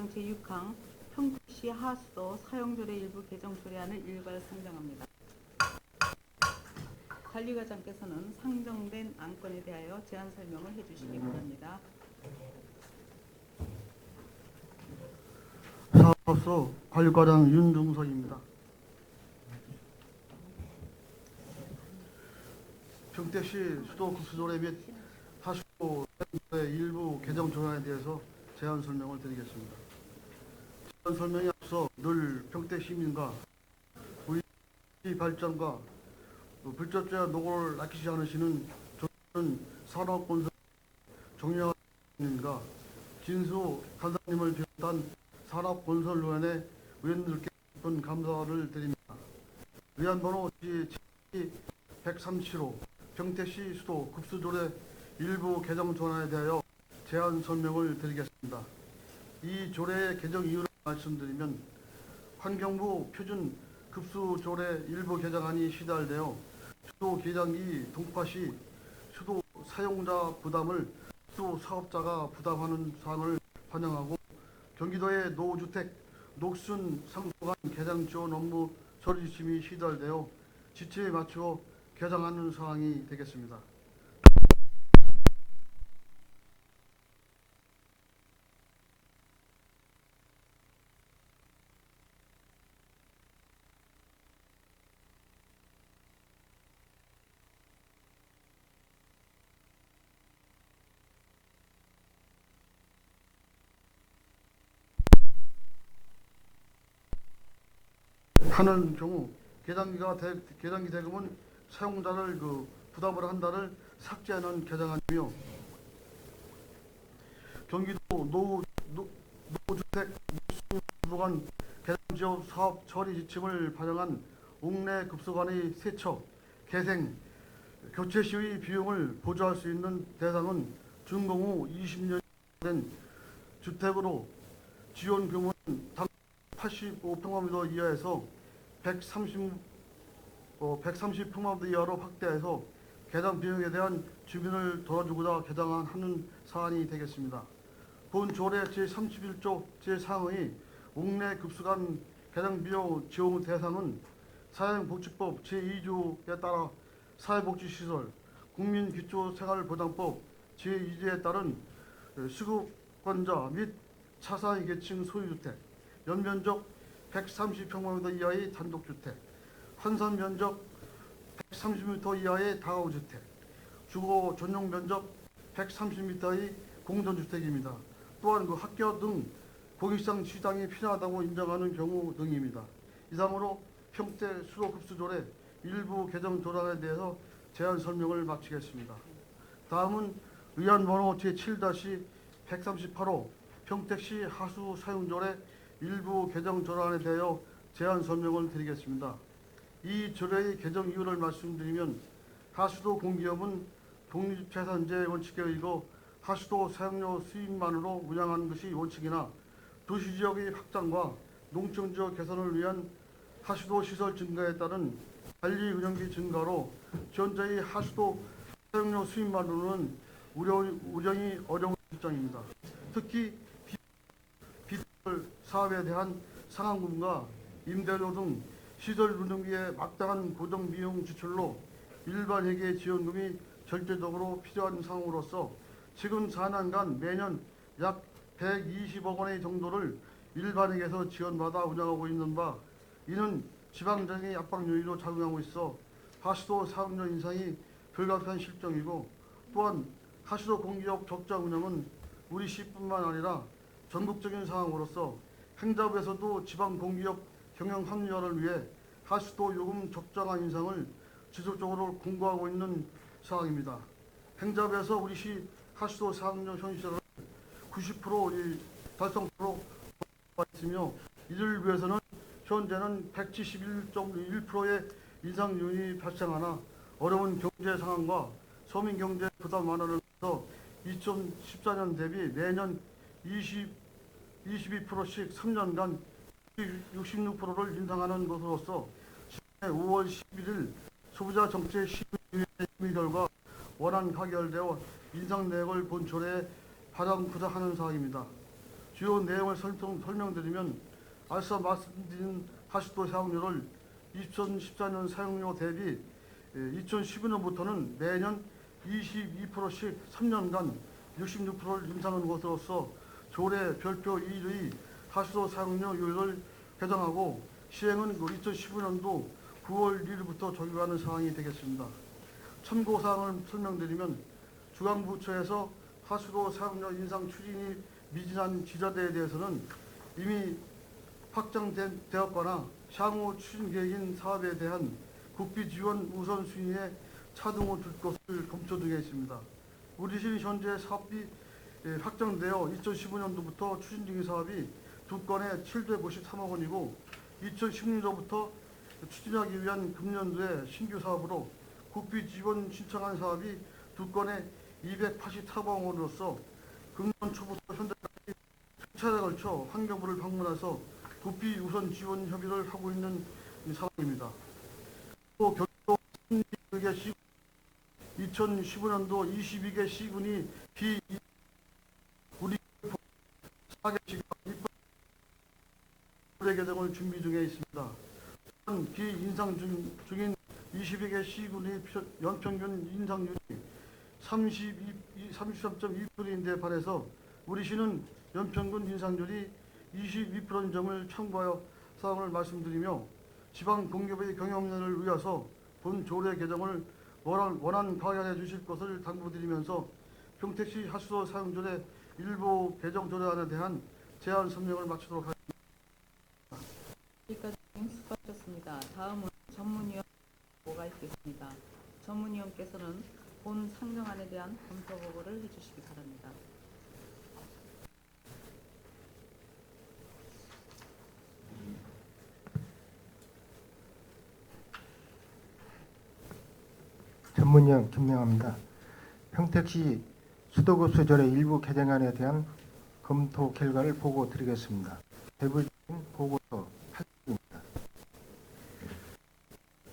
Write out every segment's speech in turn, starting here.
개정 제6항 평택시 하수도 사용조례 일부 개정 조례안을 일괄 상정합니다. 관리과장께서는 상정된 안건에 대하여 제안 설명을 해주시기 바랍니다. 사업소 관리과장 윤중석입니다. 평택시 수도급수조례 및 하수도 사용조례 일부 개정 조례안에 대해서 제안 설명을 드리겠습니다. 제안 설명에 앞서 늘 평택 시민과 우리 발전과 불법자 노고를 아끼지 않으시는 산업건설 정량님과 진수 간사님을 비롯한 산업건설위원회 위원들께 깊은 감사를 드립니다. 위안번호 G137호 평택시 수도 급수조례 일부 개정 조례안에 대하여 제안 설명을 드리겠습니다. 이 조례의 개정 이유를 말씀드리면 환경부 표준 급수조례 일부 개정안이 시달되어 수도 개장기 동파 시 수도 사용자 부담을 수도 사업자가 부담하는 사항을 반영하고 경기도의 노후주택 녹슨 상수간 개장 지원 업무 처리 지침이 시달되어 지침에 맞추어 개정하는 사항이 되겠습니다. 하는 경우 개장기 대금은 사용자를 부담을 한다를 삭제하는 개정안이며 경기도 노후주택 녹슨 개장지역 사업 처리 지침을 반영한 옥내 급수관의 세척, 개생, 교체 시의 비용을 보조할 수 있는 대상은 준공 후 20년 된 주택으로 지원 규모는 당 85평방미터 이하에서 130평방미터 이하로 확대해서 개장 비용에 대한 주민을 덜어주고자 개정하는 사안이 되겠습니다. 본 조례 제31조 제4항의 옥내 급수관 개장 비용 지원 대상은 사회복지법 제2조에 따라 사회복지시설, 국민기초생활보장법 제2조에 따른 수급권자 및 차상위 계층 소유주택, 연면적 130평방미터 이하의 단독주택, 환산 면적 130m 이하의 다가구주택, 주거 전용 면적 130m의 공전주택입니다. 또한 학교 등 공익상 시장이 필요하다고 인정하는 경우 등입니다. 이상으로 평택 수도급수조례 일부 개정 조례안에 대해서 제안 설명을 마치겠습니다. 다음은 의안번호 제7-138호 평택시 하수 사용조례 일부 개정 조례안에 대하여 제안 설명을 드리겠습니다. 이 조례의 개정 이유를 말씀드리면 하수도 공기업은 독립재산제 원칙에 의거 하수도 사용료 수입만으로 운영하는 것이 원칙이나 도시지역의 확장과 농촌지역 개선을 위한 하수도 시설 증가에 따른 관리 운영비 증가로 현재의 하수도 사용료 수입만으로는 운영이 어려운 입장입니다. 특히 비철 사업에 대한 상환금과 임대료 등 시설 운영비의 막대한 고정 비용 지출로 일반 회계 지원금이 절대적으로 필요한 상황으로서 지금 4년간 매년 약 120억 원의 정도를 일반회계에서 지원받아 운영하고 있는 바, 이는 지방정의 압박 요인으로 작용하고 있어 하수도 사용료 인상이 불가피한 실정이고, 또한 하수도 공기업 적자 운영은 우리 시뿐만 아니라 전국적인 상황으로서 행자부에서도 지방 공기업 경영 합리화를 위해 하수도 요금 적정한 인상을 지속적으로 공고하고 있는 상황입니다. 행자부에서 우리 시 하수도 사용료 현실을 90% 달성으로 있으며, 이를 위해서는 현재는 171.1%의 인상 요인이 발생하나 어려운 경제 상황과 서민 경제 부담 완화를 위해서 2014년 대비 매년 22%씩 3년간 66%를 인상하는 것으로서 지난해 5월 11일 소비자 정책 심의 결과 원안 가결되어 인상 내역을 본 조례에 반영하는 사항입니다. 주요 내용을 설명드리면, 앞서 말씀드린 하수도 사용료를 2014년 사용료 대비 2015년부터는 매년 22%씩 3년간 66%를 인상하는 것으로서 조례 별표 1의 하수도 사용료율을 개정하고 시행은 2015년도 9월 1일부터 적용하는 사항이 되겠습니다. 참고사항을 설명드리면, 주관부처에서 하수도 사용료 인상 추진이 미진한 지자체에 대해서는 이미 확정되었거나 향후 추진 계획인 사업에 대한 국비 지원 우선순위에 차등을 둘 것을 검토 중에 있습니다. 우리 시는 현재 사업비 확정되어 2015년도부터 추진 중인 사업이 2건에 753억 원이고, 2016년도부터 추진하기 위한 금년도에 신규 사업으로 국비 지원 신청한 사업이 2건에 284억 원으로서 금년 초부터 현재까지 두 차례에 걸쳐 환경부를 방문해서 국비 우선 지원 협의를 하고 있는 상황입니다. 또 경기도 32개 시군, 2015년도 22개 시군이 우리 4개 시가 입법 개정을 준비 중에 있습니다. 또한 비인상 중인 22개 시군의 연평균 인상률이 33.2%인데 반해서 우리 시는 연평균 인상률이 22%인 점을 참고하여 사항을 말씀드리며, 지방 공기업의 경영력을 위해서 본 조례 개정을 원안 가결해 주실 것을 당부드리면서 평택시 하수도 사용조례 일부 개정 조례안에 대한 제안 설명을 마치도록 하겠습니다. 여기까지 수고하셨습니다. 다음은 전문위원회가 있겠습니다. 전문위원께서는 본 상정안에 대한 검토 보고를 해주시기 바랍니다. 전문위원 김명합니다. 평택시 수도급수 조례 일부 개정안에 대한 검토 결과를 보고 드리겠습니다. 대부분 보고서 8입니다.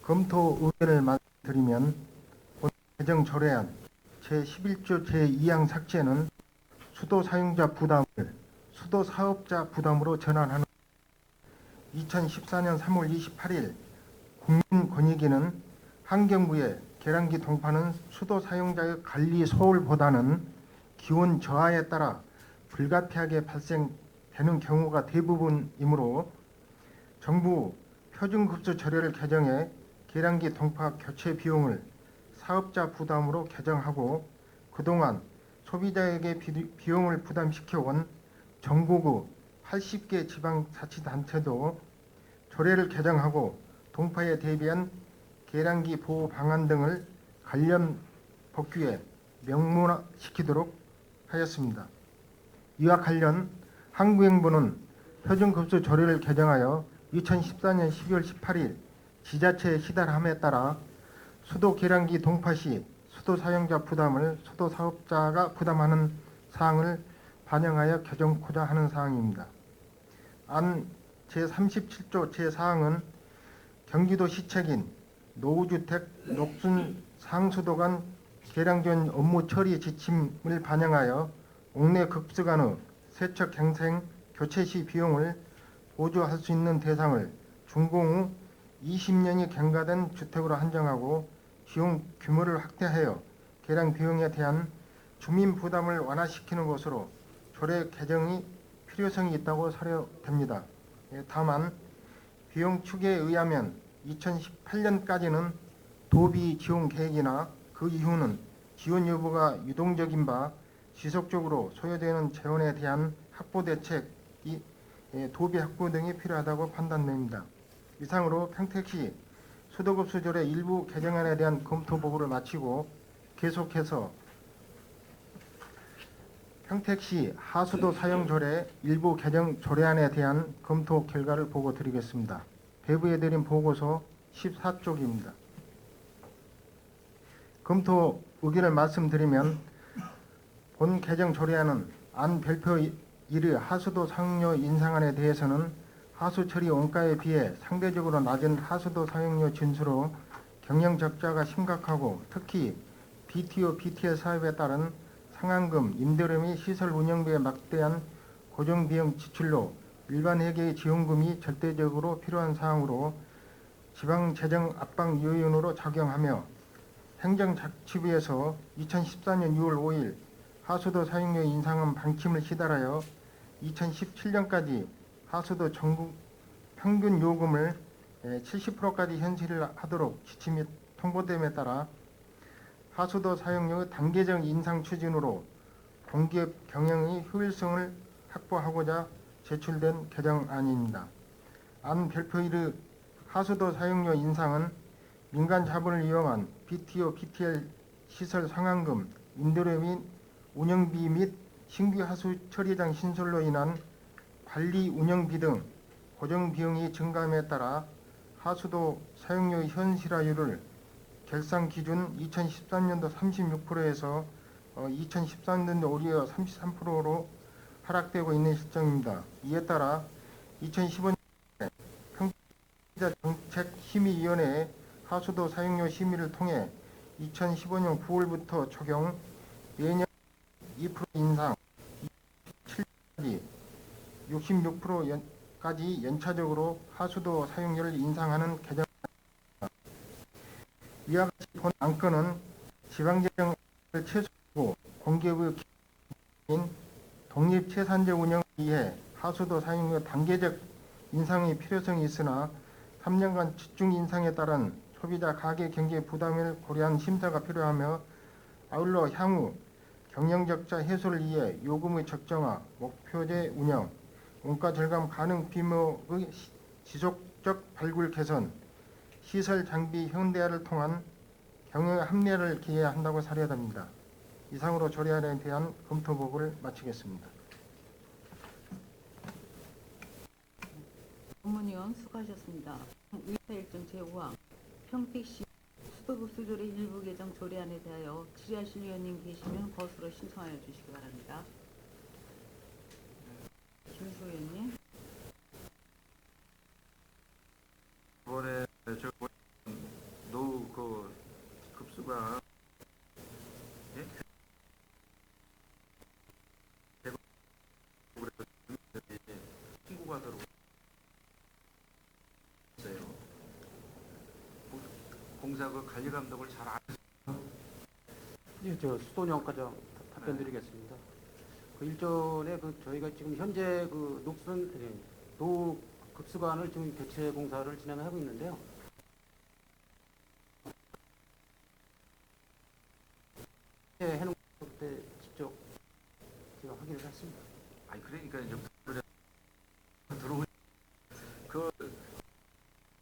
검토 의견을 말씀드리면, 본 개정 조례안 제11조 제2항 삭제는 수도 사용자 부담을 수도 사업자 부담으로 전환하는 2014년 3월 28일 국민권익위는 환경부에 계량기 동파는 수도 사용자의 관리 소홀보다는 기온 저하에 따라 불가피하게 발생되는 경우가 대부분이므로 정부 표준급수 조례를 개정해 계량기 동파 교체 비용을 사업자 부담으로 개정하고, 그동안 소비자에게 비용을 부담시켜온 전국의 80개 지방자치단체도 조례를 개정하고 동파에 대비한 계량기 보호 방안 등을 관련 법규에 명문화시키도록 하였습니다. 이와 관련 한국행부는 표준급수 조례를 개정하여 2014년 12월 18일 지자체에 시달함에 따라 수도 계량기 동파 시 수도 사용자 부담을 수도 사업자가 부담하는 사항을 반영하여 개정코자 하는 사항입니다. 안 제37조 제4항은 경기도 시책인 노후주택 녹순 상수도 간 계량전 업무 처리 지침을 반영하여 옥내 급수 간의 세척 갱생 교체 시 비용을 보조할 수 있는 대상을 준공 후 20년이 경과된 주택으로 한정하고 비용 규모를 확대하여 계량 비용에 대한 주민 부담을 완화시키는 것으로 조례 개정이 필요성이 있다고 사료됩니다. 다만 비용 추계에 의하면 2018년까지는 도비 지원 계획이나 그 이후는 지원 여부가 유동적인 바 지속적으로 소요되는 재원에 대한 확보 대책이 도비 확보 등이 필요하다고 판단됩니다. 이상으로 평택시 수도급수 조례 일부 개정안에 대한 검토 보고를 마치고 계속해서 평택시 하수도 사용 조례 일부 개정 조례안에 대한 검토 결과를 보고 드리겠습니다. 배부해드린 보고서 14쪽입니다. 검토 의견을 말씀드리면, 본 개정 조례안은 안 별표 1의 하수도 사용료 인상안에 대해서는 하수 처리 원가에 비해 상대적으로 낮은 하수도 사용료 진수로 경영 적자가 심각하고, 특히 BTO, BTL 사업에 따른 상한금, 임대료 및 시설 운영비의 막대한 고정비용 지출로 일반 회계의 지원금이 절대적으로 필요한 사항으로 지방재정 압박 요인으로 작용하며 행정자치부에서 2014년 6월 5일 하수도 사용료 인상은 방침을 시달하여 2017년까지 하수도 전국 평균 요금을 70%까지 현실하도록 지침이 통보됨에 따라 하수도 사용료 단계적 인상 추진으로 공기업 경영의 효율성을 확보하고자 제출된 개정안입니다. 안 별표일의 하수도 사용료 인상은 민간 자본을 이용한 BTO, BTL 시설 상환금, 인도료 및 운영비 및 신규 하수 처리장 신설로 인한 관리 운영비 등 고정 비용이 증감에 따라 하수도 사용료 현실화율을 결산 기준 2013년도 36%에서 2013년도 올해 33%로 하락되고 있는 실정입니다. 이에 따라 2015년 평가자 정책심의위원회의 하수도 사용료 심의를 통해 2015년 9월부터 적용 매년 2% 인상 27까지 66%까지 연차적으로 하수도 사용료를 인상하는 개정. 이와 같이 본 안건은 지방재정을 최소화하고 공기업의 기인 독립체산적 운영을 위해 하수도 사용료 단계적 인상의 필요성이 있으나 3년간 집중 인상에 따른 소비자 가계 경제 부담을 고려한 심사가 필요하며 아울러 향후 경영적자 해소를 위해 요금의 적정화, 목표제 운영, 원가 절감 가능 비목의 지속적 발굴 개선, 시설 장비 현대화를 통한 경영 합리화를 기해야 한다고 사료합니다. 이상으로 조례안에 대한 검토 보고를 마치겠습니다. 법문위원 수고하셨습니다. 의사 일정 제5항 평택시 수도급수 조례 일부 개정 조례안에 대하여 질의하실 위원님 계시면 거수로 신청하여 주시기 바랍니다. 김수 의원님. 이번에 저 노후 그 급수가 예? 신고가 들어왔어요. 공사 그 관리 감독을 잘 안 해서 예, 저 수도년과장 답변드리겠습니다. 그 일전에 그 저희가 지금 현재 그 녹슨 노 급수관을 지금 교체 공사를 진행하고 있는데요. 해놓은 그때 직접 제가 확인을 했습니다. 아니 그러니까 이제 들어오 그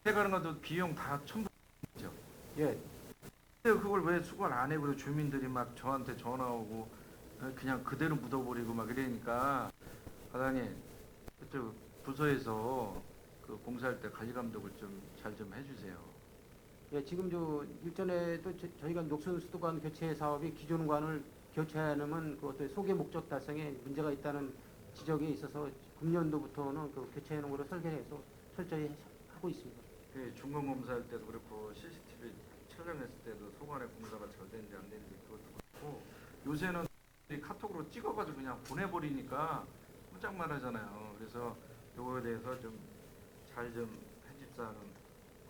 해가는 것도 비용 다 첨부죠. 예, 근데 그걸 왜 수거를 안 해? 그리고 주민들이 막 저한테 전화 오고 그냥 그대로 묻어버리고 막 이러니까 과장님 그쪽 부서에서 그 공사할 때 관리 감독을 좀 잘 좀 해주세요. 예, 지금 저 일전에도 저희가 녹슨 수도관 교체 사업이 기존관을 교체하려면 그 어떤 소개 목적 달성에 문제가 있다는 지적이 있어서 금년도부터는 그 교체하는 거로 설계해서 철저히 하고 있습니다. 그 중간 검사할 때도 그렇고 CCTV 촬영했을 때도 소관의 공사가 잘 되는지 안 되는지 그것도 그렇고 요새는 이 카톡으로 찍어가지고 그냥 보내버리니까 꼼짝만 하잖아요. 그래서 요거에 대해서 좀 잘 좀 해집사는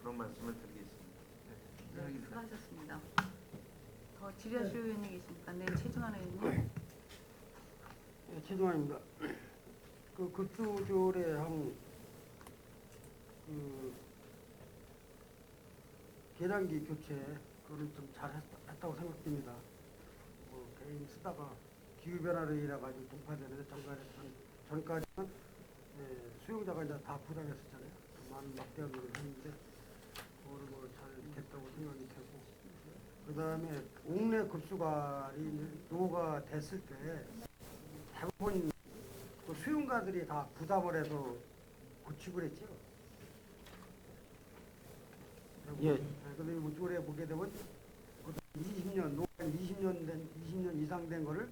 그런 말씀을 드리겠습니다. 네, 수고하셨습니다. 더 질의하실 위원님 계십니까? 네, 최중환 의원님. 예, 최종환입니다. 그 급수조례항 그 계량기 교체 그거는 좀 잘했다고 생각됩니다. 개인 쓰다가 기후 변화로 인해 가지고 동파되는데 전까지는 수용자가 이제 다 부담했었잖아요. 많은 막대한 노력을 했는데 그거를 잘 됐다고 생각이 되고 그 다음에 옥내 급수관이 노후가 됐을 때 대부분 그 수용가들이 다 부담을 해서 구축을 했죠. 예. 그런데 뭐 조례 보게 되면 20년 노후 20년 이상 된 거를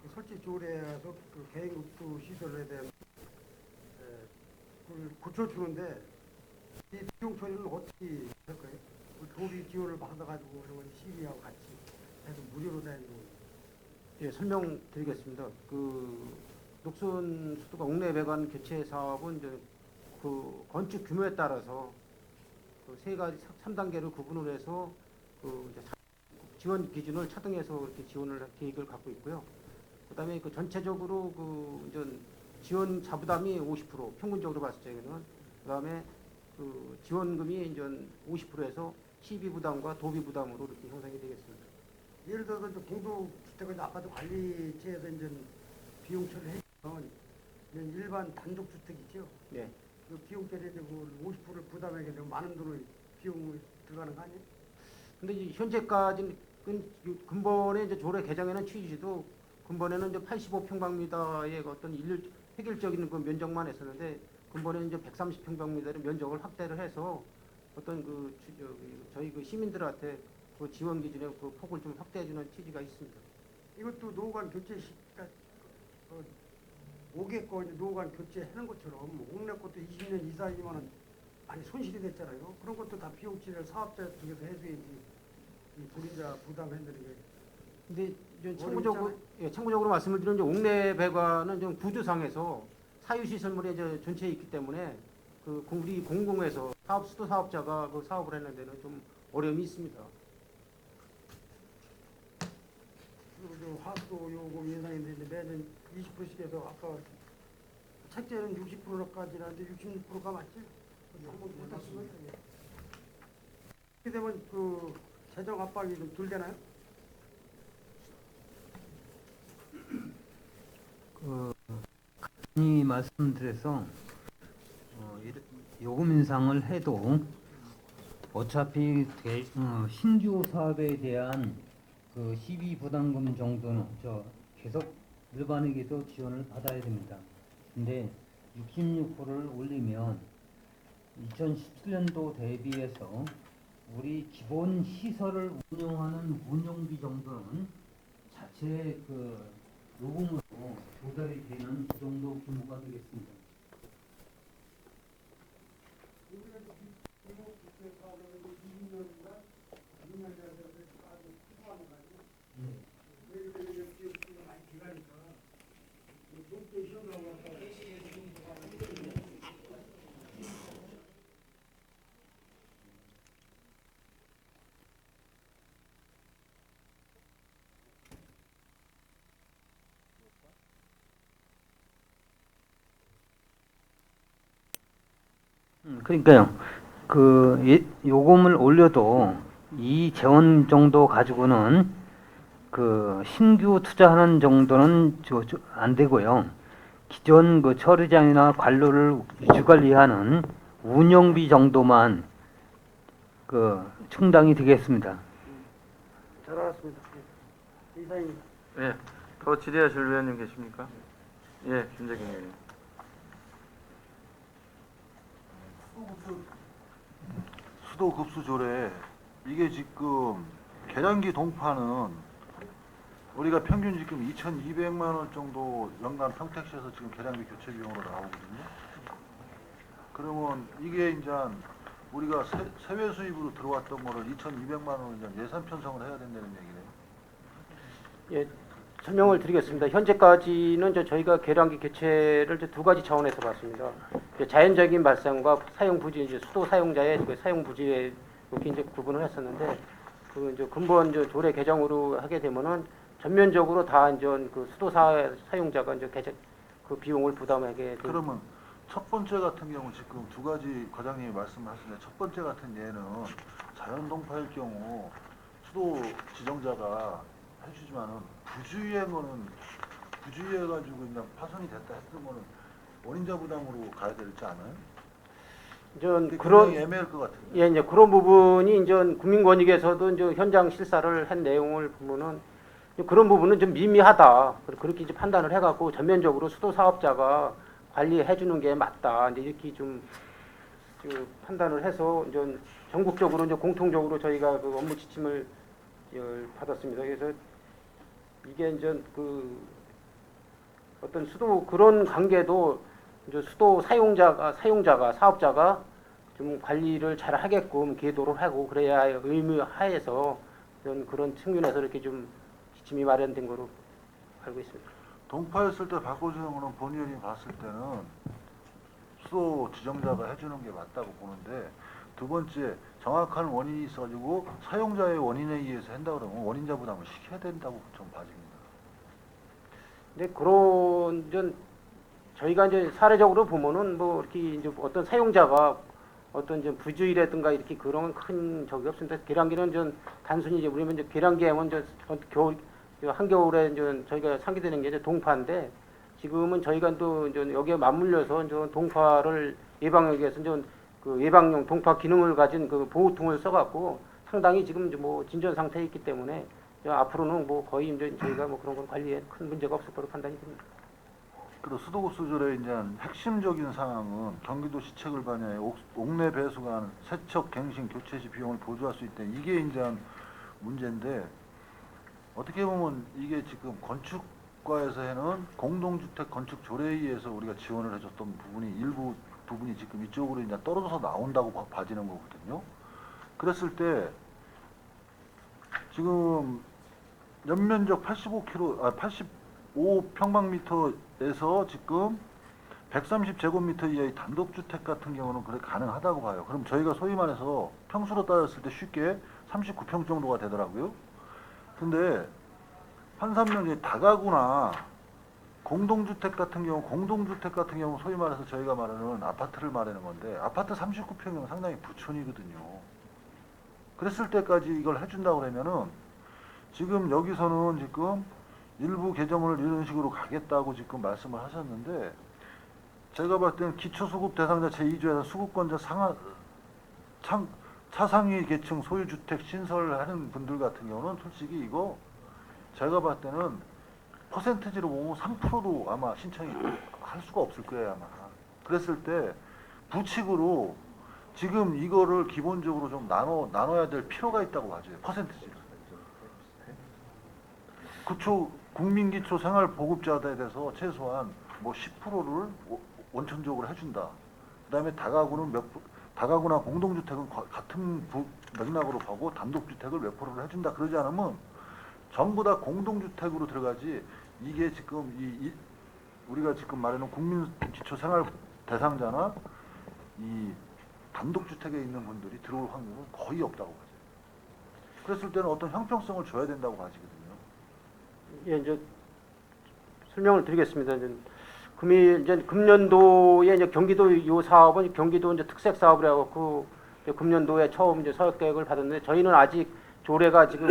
그 설치 조례에서 그 개인급수 시설에 대한 그걸 고쳐주는데 이 비용 처리는 어떻게 할 거예요? 그 도비 지원을 받아가지고 그런 시비하고 같이 해서 무료로 되는 예, 설명드리겠습니다. 그 녹슨 수도가 옥내 배관 교체 사업은 이제 그 건축 규모에 따라서 그 세 가지 3단계를 구분을 해서 그 이제 지원 기준을 차등해서 이렇게 지원을 할 계획을 갖고 있고요. 그다음에 그 전체적으로 그 이제 지원 자부담이 50% 평균적으로 봤을 때는 그다음에 그 지원금이 이제 50%에서 시비 부담과 도비 부담으로 이렇게 형성이 되겠습니다. 예를 들어서 이제 공동주택과 이제 아파트 관리체에서 이제 비용 처리를 해주면 일반 단독주택 있죠. 네. 그 비용 처리에 이제 그 50%를 부담하게 되면 많은 돈을 비용이 들어가는 거 아니에요? 근데 이제 현재까지는 근본에 이제 조례 개정에는 취지도 근본에는 이제 85평방미터의 어떤 획일적인 그 면적만 했었는데 근본에 이제 130평방미터의 면적을 확대를 해서 어떤 저희 그 시민들한테 그 지원 기준의 그 폭을 좀 확대해주는 취지가 있습니다. 이것도 노후관 교체 그러니까 5개 거 노후관 교체하는 것처럼 옥내 것도 20년 이상이면은 많이 손실이 됐잖아요. 그런 것도 다 비용 처리를 사업자 쪽에서 해줘야지 이 소비자 부담해드리는 게. 근데 이제 참고적으로 말씀을 드리면 이제 옥내 배관은 좀 구조상에서 사유시설물이 이제 전체에 있기 때문에 그 우리 공공에서 수도 사업자가 그 사업을 하는 데는 좀 어려움이 있습니다. 그리고 화수도 요금 예상인데 매년 20%씩 해서 아까 책제는 60%까지는 하는데 66%가 맞지? 그렇게 되면 그 재정 압박이 좀 덜 되나요? 이 말씀드려서 요금 인상을 해도 어차피 신규 사업에 대한 그 시비 부담금 정도는 계속 일반에게도 지원을 받아야 됩니다. 근데 66%를 올리면 2017년도 대비해서 우리 기본 시설을 운영하는 운영비 정도는 자체 그 요금으로 조달이 되는 그 정도 규모가 되겠습니다. 그러니까요. 요금을 올려도 이 재원 정도 가지고는 그 신규 투자하는 정도는 안 되고요. 기존 그 처리장이나 관로를 유지 관리하는 운영비 정도만 그 충당이 되겠습니다. 잘 알았습니다. 이사님. 예, 더 질의하실 위원님 계십니까? 예, 김재경 의원님. 수도급수 조례 이게 지금 계량기 동파는 우리가 평균 지금 2,200만 원 정도 연간 평택시에서 지금 계량기 교체 비용으로 나오거든요. 그러면 이게 이제 우리가 세외 수입으로 들어왔던 거를 2,200만 원을 이제 예산 편성을 해야 된다는 얘기네요. 예, 설명을 드리겠습니다. 현재까지는 저희가 계량기 교체를 두 가지 차원에서 봤습니다. 자연적인 발생과 사용 부지, 이제 수도 사용자의 그 사용 부지에 이렇게 이제 구분을 했었는데, 그 이제 근본 조례 개정으로 하게 되면은 전면적으로 다 이제 그 수도 사용자가 이제 그 비용을 부담하게. 그러면 첫 번째 같은 경우 지금 두 가지 과장님이 말씀하시는데 첫 번째 같은 예는 자연 동파일 경우 수도 지정자가 해주지만은 부주의한 거는 부주의해가지고 그냥 파손이 됐다 했던 거는 원인자 부담으로 가야 되지 않아요? 그런 애매할 것 같아요. 예, 이제 그런 부분이 이제 국민권익에서도 이제 현장 실사를 한 내용을 보면은 그런 부분은 좀 미미하다. 그렇게 이제 판단을 해갖고 전면적으로 수도 사업자가 관리해 주는 게 맞다. 이제 이렇게 좀 판단을 해서 이제 전국적으로 이제 공통적으로 저희가 그 업무 지침을 받았습니다. 그래서 이게 이제 그 어떤 수도 그런 관계도 이제 수도 사용자가 사업자가 좀 관리를 잘 하게끔 계도를 하고 그래야 의무 하에서 그런 측면에서 이렇게 좀 지침이 마련된 거로 알고 있습니다. 동파했을 때 바꿔주는 거는 본 의원이 봤을 때는 수도 지정자가 해주는 게 맞다고 보는데, 두 번째 정확한 원인이 있어가지고 사용자의 원인에 의해서 한다 그러면 원인자 부담을 시켜야 된다고 좀 봐집니다. 근데 그런 저희가 이제 사례적으로 보면은 뭐 이렇게 이제 어떤 사용자가 어떤 좀 부주의라든가 이렇게 그런 큰 적이 없습니다. 계량기는 좀 단순히 이제 우리는 이제 계량기 하면 이제 겨울 한겨울에 이제 저희가 상기되는 게 이제 동파인데, 지금은 저희가 또 이제 여기에 맞물려서 이제 동파를 예방하기 위해서 이제 그 예방용 동파 기능을 가진 그 보호통을 써갖고 상당히 지금 이제 뭐 진전 상태에 있기 때문에 앞으로는 뭐 거의 이제 저희가 뭐 그런 건 관리에 큰 문제가 없을 거로 판단이 됩니다. 그리고 수도급수조례의 이제 핵심적인 사항은 경기도 시책을 반영해 옥내 배수관 세척 갱신 교체 시 비용을 보조할 수 있다. 이게 이제 문제인데, 어떻게 보면 이게 지금 건축과에서 해는 공동주택 건축 조례에 의해서 우리가 지원을 해줬던 부분이 일부 부분이 지금 이쪽으로 이제 떨어져서 나온다고 봐지는 거거든요. 그랬을 때 지금 연면적 85평방미터에서 지금 130제곱미터 이하의 단독주택 같은 경우는 그래 가능하다고 봐요. 그럼 저희가 소위 말해서 평수로 따졌을 때 쉽게 39평 정도가 되더라고요. 근데 한산면적이 다가구나 공동주택 같은 경우 소위 말해서 저희가 말하는 아파트를 말하는 건데, 아파트 39평이면 상당히 부촌이거든요. 그랬을 때까지 이걸 해준다고 그러면은 지금 여기서는 지금 일부 개정을 이런 식으로 가겠다고 지금 말씀을 하셨는데, 제가 봤을 때는 기초수급 대상자 제2조에서 수급권자 차상위 계층 소유주택 신설하는 분들 같은 경우는 솔직히 이거 제가 봤을 때는 퍼센티지로 보면 3%도 아마 신청이 할 수가 없을 거예요, 아마. 그랬을 때 부칙으로 지금 이거를 기본적으로 좀 나눠야 될 필요가 있다고 봐줘요, 퍼센티지를. 국민기초 생활보급자에 대해서 최소한 뭐 10%를 원천적으로 해준다. 그 다음에 다가구나 공동주택은 같은 맥락으로 보고 단독주택을 몇 프로를 해준다. 그러지 않으면 전부 다 공동주택으로 들어가지, 이게 지금 우리가 지금 말하는 국민기초생활 대상자나 이 단독주택에 있는 분들이 들어올 확률은 거의 없다고 봐요. 그랬을 때는 어떤 형평성을 줘야 된다고 봐지거든요. 예, 이제 설명을 드리겠습니다. 이제 금년도에 이제 경기도 이 사업은 경기도 이제 특색 사업을 해갖고 금년도에 처음 이제 사업 계획을 받았는데, 저희는 아직 조례가 지금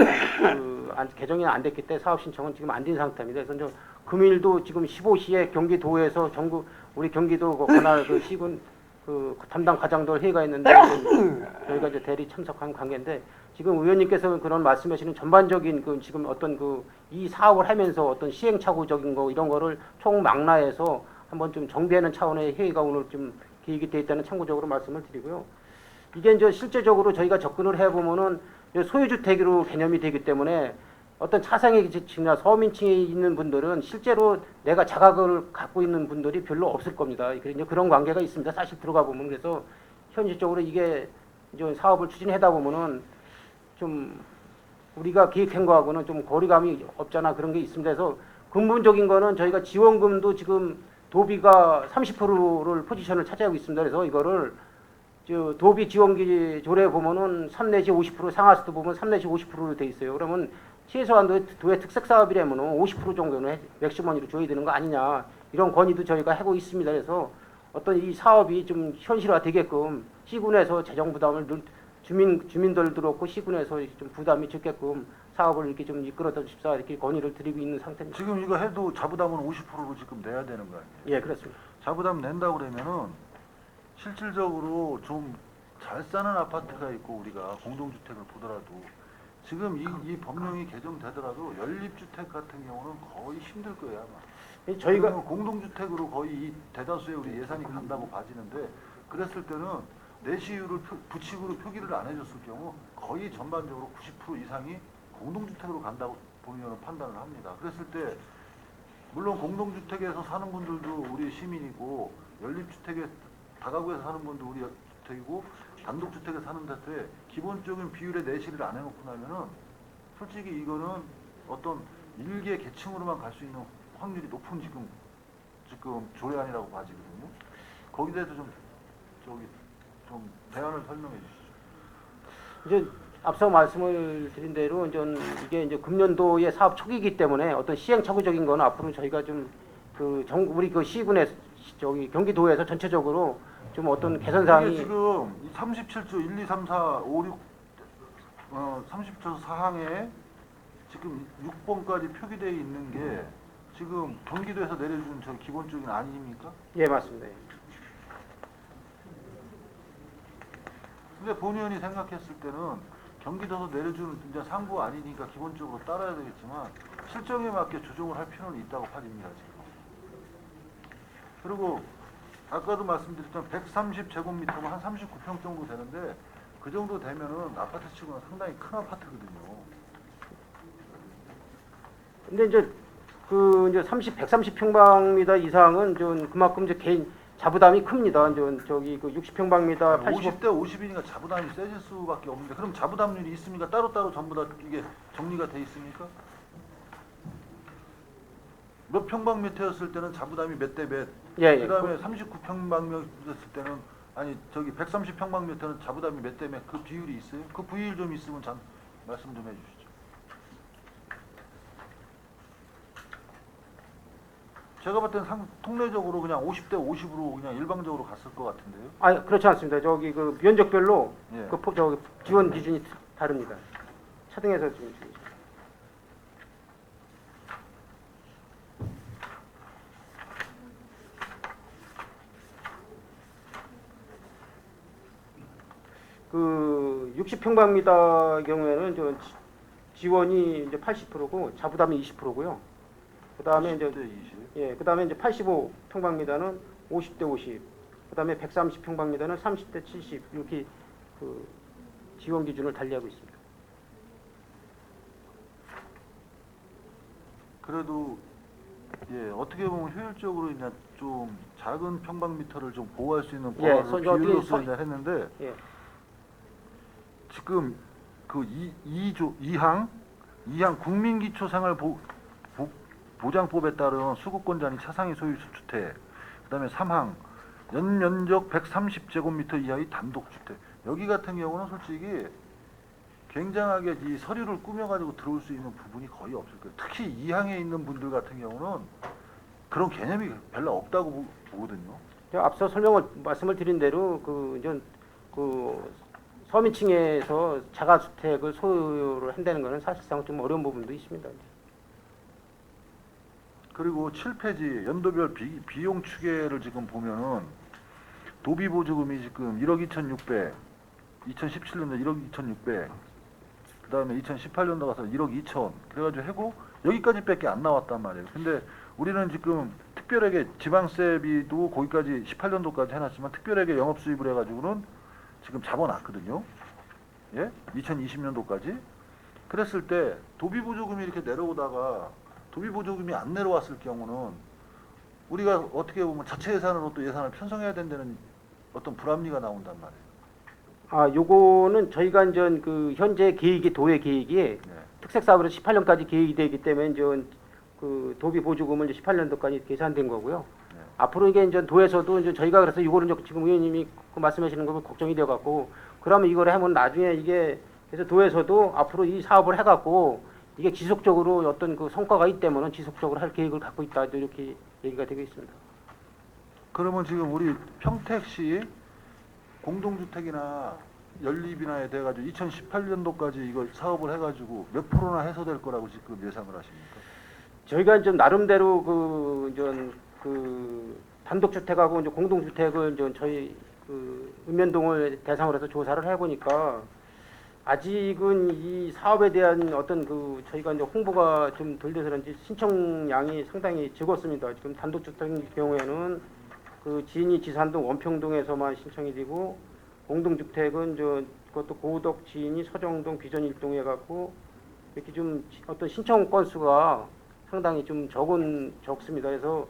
개정이 안 됐기 때문에 사업 신청은 지금 안 된 상태입니다. 그래서 이제 금일도 지금 15시에 경기도에서 전국 우리 경기도 관할 그 시군 그 담당 과장들 회의가 있는데 저희가 이제 대리 참석한 관계인데, 지금 의원님께서 그런 말씀하시는 전반적인 그 지금 어떤 그 이 사업을 하면서 어떤 시행착오적인 거 이런 거를 총망라해서 한번 좀 정비하는 차원의 회의가 오늘 좀 계획이 되어 있다는 참고적으로 말씀을 드리고요. 이게 이제 실제적으로 저희가 접근을 해보면은 소유주택으로 개념이 되기 때문에 어떤 차상위 계층이나 서민층에 있는 분들은 실제로 내가 자각을 갖고 있는 분들이 별로 없을 겁니다. 그래서 그런 관계가 있습니다. 사실 들어가 보면. 그래서 현실적으로 이게 이제 사업을 추진하다 보면은 좀 우리가 기획한 거하고는 좀 거리감이 없잖아, 그런 게 있습니다. 그래서 근본적인 거는 저희가 지원금도 지금 도비가 30%를 포지션을 차지하고 있습니다. 그래서 이거를 도비 지원기 조례 보면은 3 내지 50% 상하수도 보면 3 내지 50%로 돼 있어요. 그러면 최소한 도의 특색 사업이라면 50% 정도는 맥시멈으로 줘야 되는 거 아니냐, 이런 건의도 저희가 하고 있습니다. 그래서 어떤 이 사업이 좀 현실화 되게끔 시군에서 재정 부담을 주민들도 그렇고 시군에서 좀 부담이 적게끔 사업을 이렇게 좀 이끌어다 주십사, 이렇게 건의를 드리고 있는 상태입니다. 지금 이거 해도 자부담은 50%로 지금 내야 되는 거 아니에요? 예, 그렇습니다. 자부담 낸다고 그러면은 실질적으로 좀 잘 사는 아파트가 있고 우리가 공동주택을 보더라도 지금 이 법령이 개정되더라도 연립주택 같은 경우는 거의 힘들 거예요, 아마. 저희가 공동주택으로 거의 이 대다수의 우리 예산이 간다고 봐지는데, 그랬을 때는 내시율을 부칙으로 표기를 안 해줬을 경우 거의 전반적으로 90% 이상이 공동주택으로 간다고 보면 판단을 합니다. 그랬을 때 물론 공동주택에서 사는 분들도 우리 시민이고, 연립주택에 다가구에서 사는 분도 우리 주택이고, 단독주택에 사는 데에 기본적인 비율의 내실을 안 해놓고 나면은 솔직히 이거는 어떤 일개 계층으로만 갈 수 있는 확률이 높은 지금 조례안이라고 봐지거든요. 거기에 대해서 좀 대안을 설명해 주시죠. 이제 앞서 말씀을 드린 대로 이게 이제 금년도의 사업 초기이기 때문에 어떤 시행착오적인 거는 앞으로 저희가 좀 우리 그 시군에 경기도에서 전체적으로 좀 어떤 개선 이게 사항이 지금 이 37조 1, 2, 3, 4, 5, 6 30조 사항에 지금 6번까지 표기되어 있는 게 지금 경기도에서 내려준 저 기본적인 아닙니까? 예, 맞습니다. 예. 근데 본의원이 생각했을 때는 경기도에서 내려주는 이제 상부 아니니까 기본적으로 따라야 되겠지만 실정에 맞게 조정을 할 필요는 있다고 봐집니다, 지금. 그리고 아까도 말씀드렸지만 130제곱미터면 한 39평 정도 되는데 그 정도 되면은 아파트 치고는 상당히 큰 아파트거든요. 근데 이제 130평방미터 이상은 그만큼 이제 개인 자부담이 큽니다. 저기 60평방미터 50대 50이니까 자부담이 세질 수밖에 없는데 그럼 자부담률이 있습니까? 따로따로 전부 다 이게 정리가 돼 있습니까? 몇 평방미터였을 때는 자부담이 몇 대 몇, 예. 그다음에 39평방미터였을 때는 아니 저기 130평방미터는 자부담이 몇 대 몇 그 비율이 있어요? 그 비율 좀 있으면 말씀 좀 해주시죠. 제가 봤을 때는 통례적으로 그냥 50대 50으로 그냥 일방적으로 갔을 것 같은데요. 아, 그렇지 않습니다. 저기 면적별로 예. 저기 지원 기준이 다릅니다. 차등해서 지금 그 60평방미터 경우에는 지원이 이제 80%고 자부담이 20%고요. 그다음에 이제 10대 20. 예, 그다음에 이제 85평방미터는 50대 50. 그다음에 130평방미터는 30대 70. 이렇게 그 지원 기준을 달리하고 있습니다. 그래도 예 어떻게 보면 효율적으로 그냥 좀 작은 평방미터를 좀 보호할 수 있는 예, 법안을 비율로서 이제 했는데 예. 지금 그 2항 국민기초생활보장법에 따른 수급권자니 차상위 소유주 주택, 그다음에 3항 연면적 130제곱미터 이하의 단독주택. 여기 같은 경우는 솔직히 굉장하게 이 서류를 꾸며가지고 들어올 수 있는 부분이 거의 없을 거예요. 특히 2항에 있는 분들 같은 경우는 그런 개념이 별로 없다고 보거든요. 제가 앞서 말씀을 드린 대로 서민층에서 자가주택을 소유를 한다는 것은 사실상 좀 어려운 부분도 있습니다. 그리고 7페이지 연도별 비용 추계를 지금 보면은 도비보조금이 지금 1억 2,600, 2017년도 1억 2,600, 그 다음에 2018년도 가서 1억 2천, 그래가지고 해고 여기까지밖에 안 나왔단 말이에요. 근데 우리는 지금 특별하게 지방세비도 거기까지 18년도까지 해놨지만 특별하게 영업수입을 해가지고는 지금 잡아놨거든요. 예? 2020년도까지. 그랬을 때 도비보조금이 이렇게 내려오다가 도비보조금이 안 내려왔을 경우는 우리가 어떻게 보면 자체 예산으로 또 예산을 편성해야 된다는 어떤 불합리가 나온단 말이에요. 아, 요거는 저희가 이제 현재 계획이 도의 계획이 네. 특색 사업으로 18년까지 계획이 되기 때문에 이제 도비 보조금을 이제 18년도까지 계산된 거고요. 네. 앞으로 이게 이제 도에서도 이제 저희가 그래서 이거를 이제 지금 의원님이 말씀하시는 거 걱정이 되어 갖고 그러면 이거를 하면 나중에 이게 그래서 도에서도 앞으로 이 사업을 해 갖고 이게 지속적으로 어떤 성과가 있다면은 지속적으로 할 계획을 갖고 있다 이렇게 얘기가 되고 있습니다. 그러면 지금 우리 평택시 공동주택이나 연립이나에 대해 가지고 2018년도까지 이거 사업을 해가지고 몇 프로나 해소될 거라고 지금 예상을 하십니까? 저희가 좀 나름대로 단독주택하고 이제 공동주택을 저희 읍면동을 대상으로 해서 조사를 해보니까 아직은 이 사업에 대한 어떤 저희가 이제 홍보가 좀 덜 돼서 그런지 신청량이 상당히 적었습니다. 지금 단독주택의 경우에는 지인이 지산동 원평동에서만 신청이 되고 공동주택은 그것도 고덕 지인이 서정동 비전 1동에 갖고 이렇게 좀 어떤 신청 건수가 상당히 좀 적습니다. 그래서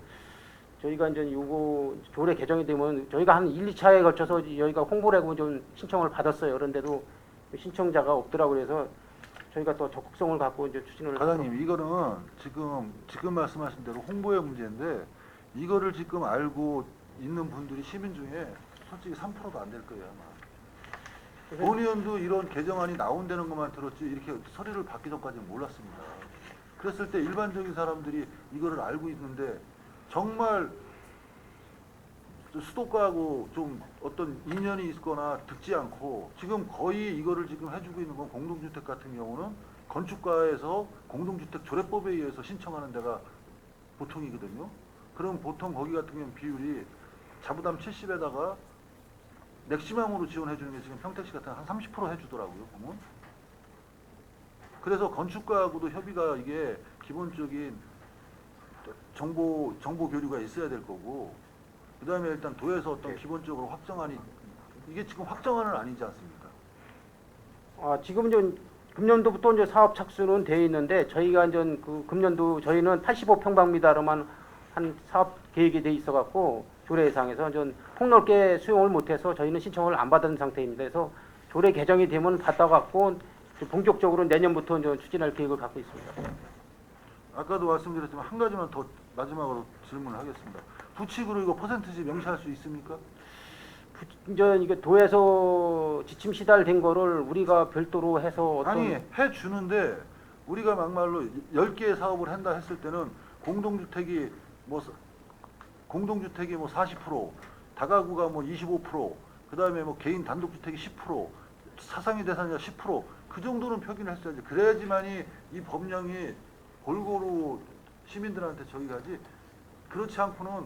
저희가 이제 요거 조례 개정이 되면 저희가 한 1, 2차에 걸쳐서 저희가 홍보를 하고 좀 신청을 받았어요. 그런데도 신청자가 없더라고요. 그래서 저희가 또 적극성을 갖고 이제 추진을 과장님, 이거는 지금 말씀하신 대로 홍보의 문제인데 이거를 지금 알고 있는 분들이 시민 중에 솔직히 3%도 안 될 거예요 아마. 본 의원도 이런 개정안이 나온다는 것만 들었지 이렇게 서류를 받기 전까지는 몰랐습니다. 그랬을 때 일반적인 사람들이 이거를 알고 있는데 정말 수도가하고 좀 어떤 인연이 있거나 듣지 않고 지금 거의 이거를 지금 해주고 있는 건 공동주택 같은 경우는 건축가에서 공동주택 조례법에 의해서 신청하는 데가 보통이거든요. 그럼 보통 거기 같은 경우는 비율이 자부담 70에다가 맥시멈으로 지원해 주는 게 지금 평택시 같은 한 30% 해주더라고요, 보면. 그래서 건축가하고도 협의가 이게 기본적인 정보 교류가 있어야 될 거고, 그 다음에 일단 도에서 어떤 기본적으로 확정안이, 이게 지금 확정안은 아니지 않습니까? 지금 이제 금년도부터 이제 사업 착수는 돼 있는데 저희가 이제 그 금년도 저희는 85평방미터로만 한 사업 계획이 돼 있어 갖고 조례 예상에서 좀 폭넓게 수용을 못해서 저희는 신청을 안 받은 상태입니다. 그래서 조례 개정이 되면 받아 갖고 본격적으로 내년부터 이제 추진할 계획을 갖고 있습니다. 아까도 말씀드렸지만 한 가지만 더 마지막으로 질문을 하겠습니다. 부칙으로 이거 퍼센트지 명시할 수 있습니까? 이제 이게 도에서 지침 시달된 거를 우리가 별도로 해서 어떤 아니 해주는데 우리가 막말로 10개의 사업을 한다 했을 때는 공동주택이 뭐 40%, 다가구가 뭐 25%, 그 다음에 뭐 개인 단독주택이 10%, 사상위 대상자 10%, 그 정도는 표기를 했어야지. 그래야지만이 이 법령이 골고루 시민들한테 저기 가지. 그렇지 않고는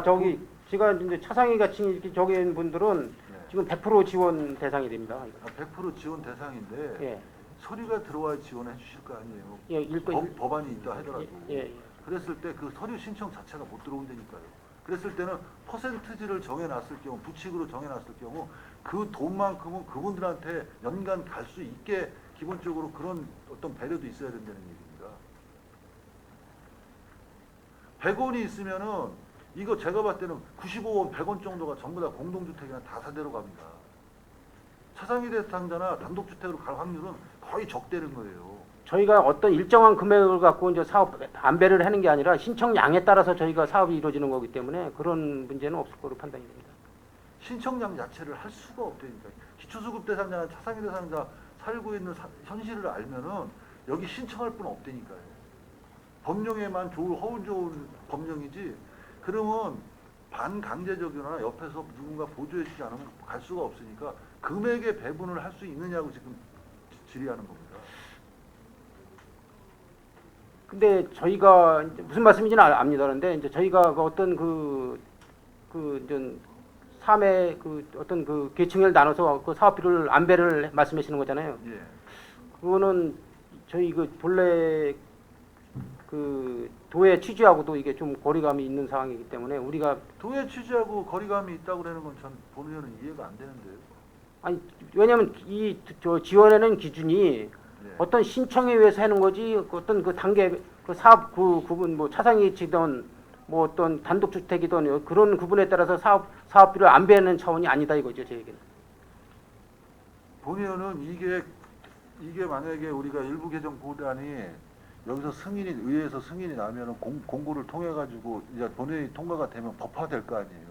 저기 제가 이제 차상위 같이 이렇게 적인 분들은 네. 지금 100% 지원 대상이 됩니다. 100% 지원 대상인데 예. 서류가 들어와야 지원해 주실 거 아니에요. 예, 법안이 있다 하더라도. 예. 그랬을 때 그 서류 신청 자체가 못 들어온다니까요. 그랬을 때는 퍼센트지를 정해놨을 경우, 부칙으로 정해놨을 경우 그 돈만큼은 그분들한테 연간 갈 수 있게 기본적으로 그런 어떤 배려도 있어야 된다는 얘기입니다. 100원이 있으면은 이거 제가 봤을 때는 95원, 100원 정도가 전부 다 공동주택이나 다사대로 갑니다. 차상위 대상자나 단독주택으로 갈 확률은 거의 적대는 거예요. 저희가 어떤 일정한 금액을 갖고 이제 사업 안배를 하는 게 아니라 신청량에 따라서 저희가 사업이 이루어지는 거기 때문에 그런 문제는 없을 거로 판단이 됩니다. 신청량 자체를 할 수가 없다니까. 기초수급 대상자나 차상위 대상자 살고 있는 현실을 알면은 여기 신청할 분 없다니까요. 법령에만 허운 좋은 법령이지. 그러면 반강제적이거나 옆에서 누군가 보조해주지 않으면 갈 수가 없으니까 금액의 배분을 할 수 있느냐고 지금 질의하는 겁니다. 근데 저희가 이제 무슨 말씀인지는 압니다. 그런데 이제 저희가 그 어떤 이제 삶의 어떤 계층을 나눠서 그 사업비를 안배를 말씀하시는 거잖아요. 예. 그거는 저희 본래 도의 취지하고도 이게 좀 거리감이 있는 상황이기 때문에 우리가 도의 취지하고 거리감이 있다고 그러는 건 전 보면은 이해가 안 되는데요. 아니 왜냐하면 저 지원하는 기준이 예. 어떤 신청에 의해서 하는 거지 어떤 단계 사업 구분 뭐 차상위치든 뭐 어떤 단독주택이든 그런 구분에 따라서 사업비를 안배하는 차원이 아니다 이거죠 제 얘기는. 보면은 이게 만약에 우리가 일부 개정 보단이 여기서 의회에서 승인이 나면은 공고를 통해 가지고 이제 본회의 통과가 되면 법화될 거 아니에요.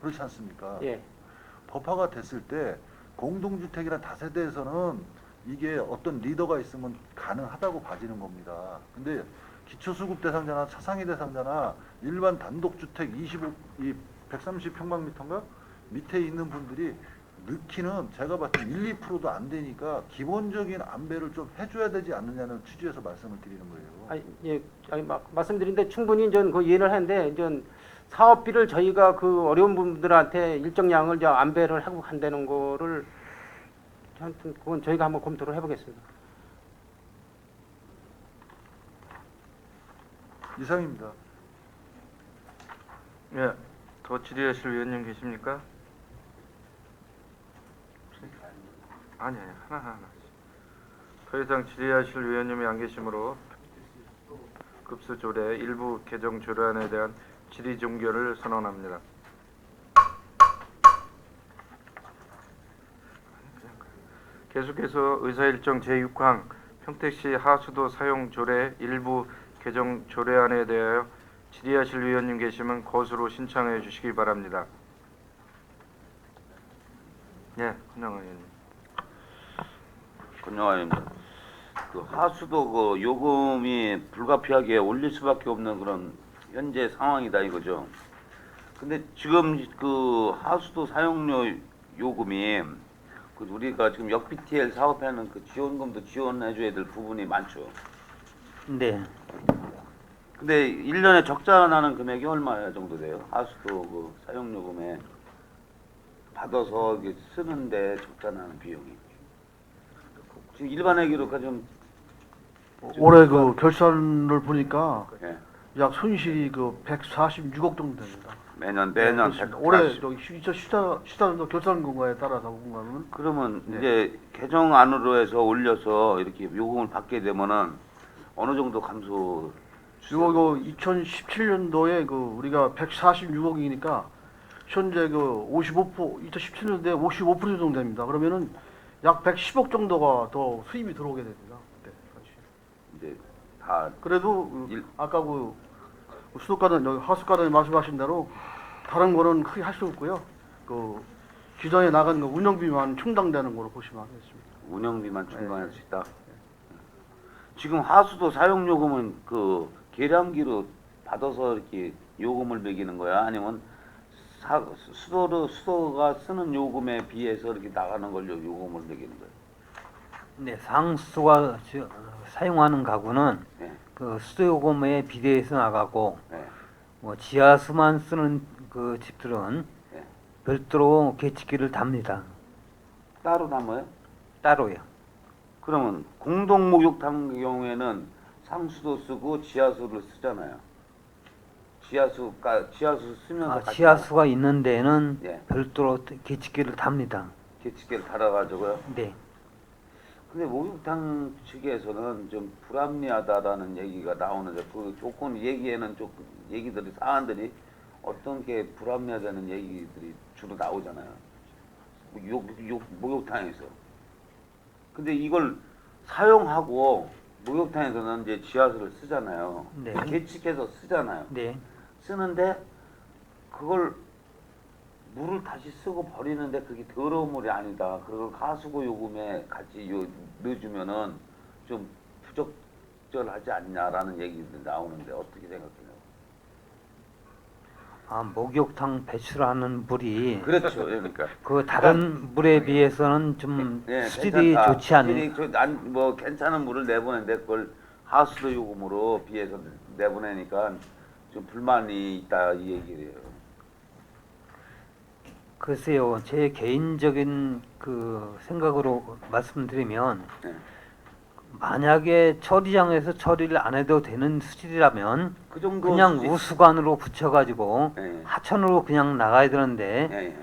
그렇지 않습니까? 예. 법화가 됐을 때 공동주택이나 다세대에서는 이게 어떤 리더가 있으면 가능하다고 봐지는 겁니다. 근데 기초수급 대상자나 차상위 대상자나 일반 단독주택 130평방미터인가 밑에 있는 분들이 넣기는 제가 봤을 때 1, 2%도 안 되니까 기본적인 안배를 좀 해줘야 되지 않느냐는 취지에서 말씀을 드리는 거예요. 말씀드린데 충분히 이제 그 이해를 하는데 이제 사업비를 저희가 어려운 분들한테 일정량을 이제 안배를 하고 한다는 거를 하여튼 그건 저희가 한번 검토를 해보겠습니다. 이상입니다. 예, 더 질의하실 위원님 계십니까? 아니, 하나. 더 이상 질의하실 위원님이 안 계시므로 급수조례 일부 개정 조례안에 대한 질의 종결을 선언합니다. 계속해서 의사일정 제6항 평택시 하수도 사용 조례 일부 개정 조례안에 대하여 질의하실 위원님 계시면 거수로 신청해 주시기 바랍니다. 네, 권영환 의원님. 권영환입니다. 그 하수도 그 요금이 불가피하게 올릴 수밖에 없는 그런 현재 상황이다 이거죠. 근데 지금 그 하수도 사용료 요금이 그 우리가 지금 역BTL 사업에는 그 지원금도 지원해줘야 될 부분이 많죠. 네. 근데 1년에 적자 나는 금액이 얼마 정도 돼요? 하수도 그 사용요금에 받아서 이게 쓰는데 적자 나는 비용이. 지금 일반 회계로 좀 올해 그 결산을 보니까 예, 약 손실이 그 146억 정도 됩니다. 매년 그렇습니다. 올해 저기 2014년도 결산 근거에 따라서 보면 그러면 네. 이제 개정안으로 해서 올려서 이렇게 요금을 받게 되면은 어느 정도 감소? 이거 그 2017년도에 그 우리가 146억이니까 현재 그 2017년도에 55% 정도 됩니다. 그러면은 약 110억 정도가 더 수입이 들어오게 됩니다. 네, 사실. 이제 다 그래도 그 일- 아까 그 수도가든 여기 하수가든 말씀하신 대로 다른 거는 크게 할 수 없고요. 그 기존에 나간 그 운영비만 충당되는 거로 보시면 하겠습니다. 운영비만 네. 충당할 수 있다. 지금 하수도 사용요금은 그 계량기로 받아서 이렇게 요금을 매기는 거야? 아니면 수도가 쓰는 요금에 비해서 이렇게 나가는 걸로 요금을 매기는 거야? 네, 상수도가 사용하는 가구는 네. 그 수도요금에 비례해서 나가고 네. 뭐 지하수만 쓰는 그 집들은 네. 별도로 계측기를 답니다. 따로 남아요? 따로요. 그러면 공동 목욕탕 경우에는 상수도 쓰고 지하수를 쓰잖아요. 지하수 쓰면서 같이 지하수가 있는 데는 예. 별도로 계측기를 답니다. 계측기를 달아가지고요. 네. 근데 목욕탕 측에서는 좀 불합리하다라는 얘기가 나오는데 그 조건 얘기에는 조금 얘기들이 사안들이 어떤 게 불합리하다는 얘기들이 주로 나오잖아요. 목욕탕에서. 근데 이걸 사용하고 목욕탕에서는 이제 지하수를 쓰잖아요. 네. 계측해서 쓰잖아요. 네. 쓰는데 그걸 물을 다시 쓰고 버리는데 그게 더러운 물이 아니다. 그걸 하수구 요금에 같이 넣어주면은 좀 부적절하지 않냐라는 얘기들이 나오는데 어떻게 생각해요? 목욕탕 배출하는 물이 그렇죠. 그러니까 그 다른 물에 비해서는 좀 네, 수질이 괜찮다. 좋지 않은 뭐 괜찮은 물을 내보내는데 그걸 하수도 요금으로 비해서 내보내니까 좀 불만이 있다 이 얘기예요. 글쎄요, 제 개인적인 그 생각으로 말씀드리면 네. 만약에 처리장에서 처리를 안 해도 되는 수질이라면 그 정도 그냥 수지- 우수관으로 붙여가지고 예, 하천으로 그냥 나가야 되는데 예, 예.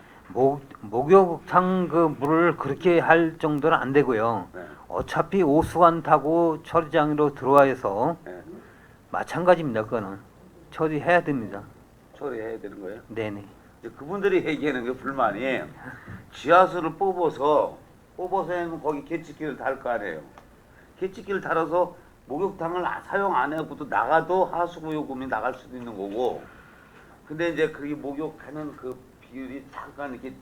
목욕탕 그 물을 그렇게 할 정도는 안 되고요. 네. 어차피 오수관 타고 처리장으로 들어와서 예. 마찬가지입니다. 그거는 처리해야 됩니다. 처리해야 되는 거예요. 네네. 이제 그분들이 얘기하는 게 불만이 지하수를 뽑아서 거기 계측기를 달 거 아니에요. 계측기를 달아서 목욕탕을 사용 안 해고도 나가도 하수구 요금이 나갈 수도 있는 거고. 근데 이제 그게 목욕하는 그 비율이 잠깐 이렇게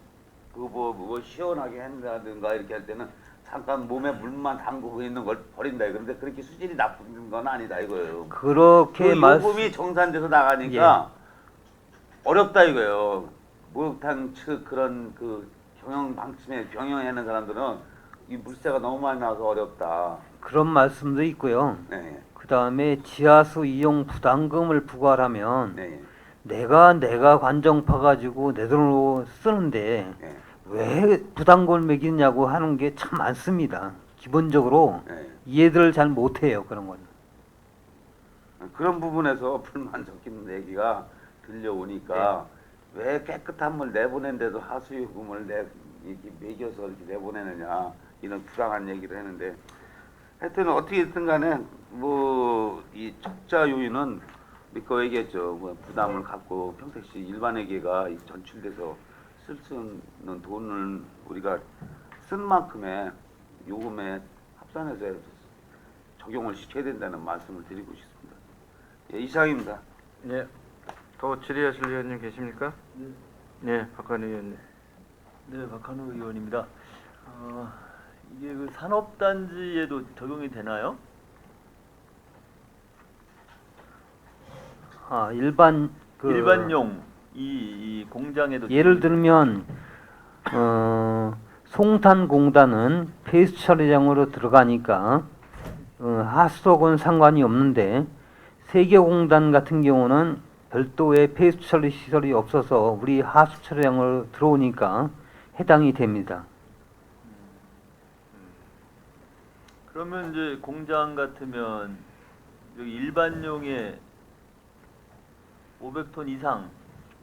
그 뭐 시원하게 한다든가 이렇게 할 때는 잠깐 몸에 물만 담그고 있는 걸 버린다. 그런데 그렇게 수질이 나쁜 건 아니다 이거예요. 그렇게 그 요금이 정산돼서 나가니까 어렵다 이거예요. 목욕탕 측 그런 그 경영 방침에 병행하는 사람들은 이 물세가 너무 많이 나와서 어렵다. 그런 말씀도 있고요. 네, 그 다음에 지하수 이용 부담금을 부과하면 네, 내가 관정 파가지고 내 돈으로 쓰는데 네, 왜 부담금을 매기냐고 하는 게 참 많습니다. 기본적으로 네. 이해를 잘 못해요. 그런 건. 그런 부분에서 불만 적힌 얘기가 들려오니까 왜 깨끗한 물 내보낸데도 하수요금을 이렇게 매겨서 이렇게 내보내느냐 이런 불쌍한 얘기를 했는데 하여튼 어떻게든 간에 뭐 이 적자 요인은 믿고 얘기했죠. 뭐 부담을 갖고 평택시 일반회계가 전출돼서 쓸 수 있는 돈을 우리가 쓴 만큼의 요금에 합산해서 적용을 시켜야 된다는 말씀을 드리고 싶습니다. 예, 이상입니다. 예. 더 질의하실 의원님 계십니까? 네, 박한희 의원님. 네, 박한우 의원입니다. 이게 그 산업단지에도 적용이 되나요? 일반용 이 공장에도 예를 들면 송탄공단은 폐수 처리장으로 들어가니까 하수도하고는 상관이 없는데 세계공단 같은 경우는 별도의 폐수 처리 시설이 없어서 우리 하수 처리장으로 들어오니까 해당이 됩니다. 그러면 이제 공장 같으면 여기 일반용에 500톤 이상